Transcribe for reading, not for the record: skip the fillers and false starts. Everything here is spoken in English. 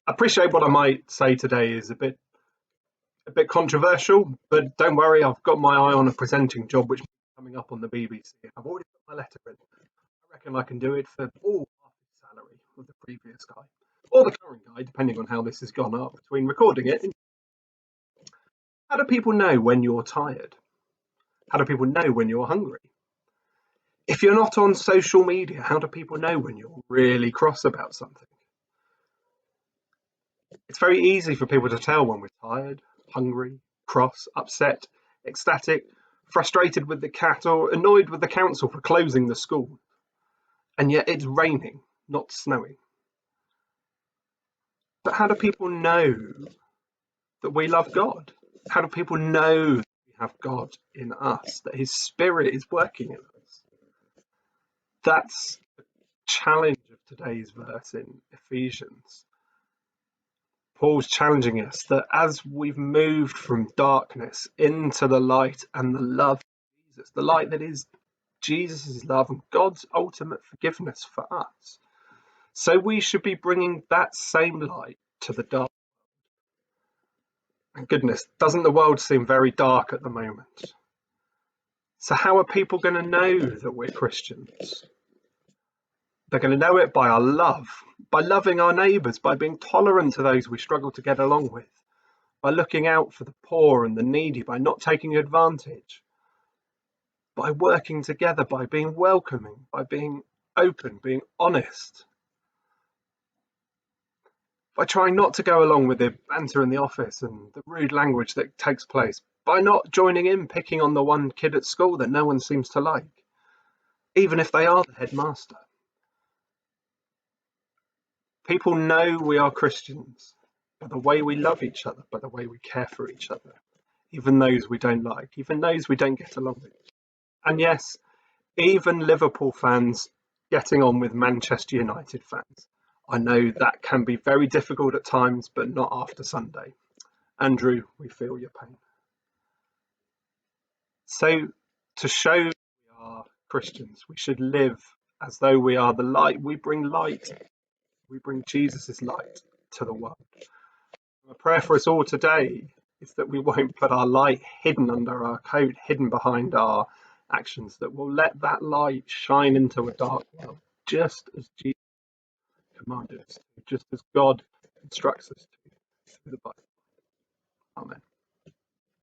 I appreciate what I might say today is a bit controversial, but don't worry, I've got my eye on a presenting job which is coming up on the BBC. I've already got my letter in. I reckon I can do it for all half the salary of the previous guy, or the current guy, depending on how this has gone up between recording it. How do people know when you're tired? How do people know when you're hungry? If you're not on social media, how do people know when you're really cross about something? It's very easy for people to tell when we're tired, hungry, cross, upset, ecstatic, frustrated with the cat, or annoyed with the council for closing the school. And yet it's raining, not snowing. But how do people know that we love God? How do people know that we have God in us, that His Spirit is working in us? That's the challenge of today's verse in Ephesians. Paul's challenging us that as we've moved from darkness into the light and the love of Jesus, the light that is Jesus' love and God's ultimate forgiveness for us, so we should be bringing that same light to the dark. And goodness, doesn't the world seem very dark at the moment? So how are people going to know that we're Christians? They're going to know it by our love, by loving our neighbours, by being tolerant to those we struggle to get along with, by looking out for the poor and the needy, by not taking advantage, by working together, by being welcoming, by being open, being honest, by trying not to go along with the banter in the office and the rude language that takes place, by not joining in picking on the one kid at school that no one seems to like, even if they are the headmaster. People know we are Christians by the way we love each other, by the way we care for each other, even those we don't like, even those we don't get along with. And yes, even Liverpool fans getting on with Manchester United fans. I know that can be very difficult at times, but not after Sunday. Andrew, we feel your pain. So, to show we are Christians, we should live as though we are the light. We bring light. We bring Jesus' light to the world. My prayer for us all today is that we won't put our light hidden under our coat, hidden behind our actions, that we'll let that light shine into a dark world, just as Jesus commanded us, just as God instructs us to through the Bible. Amen.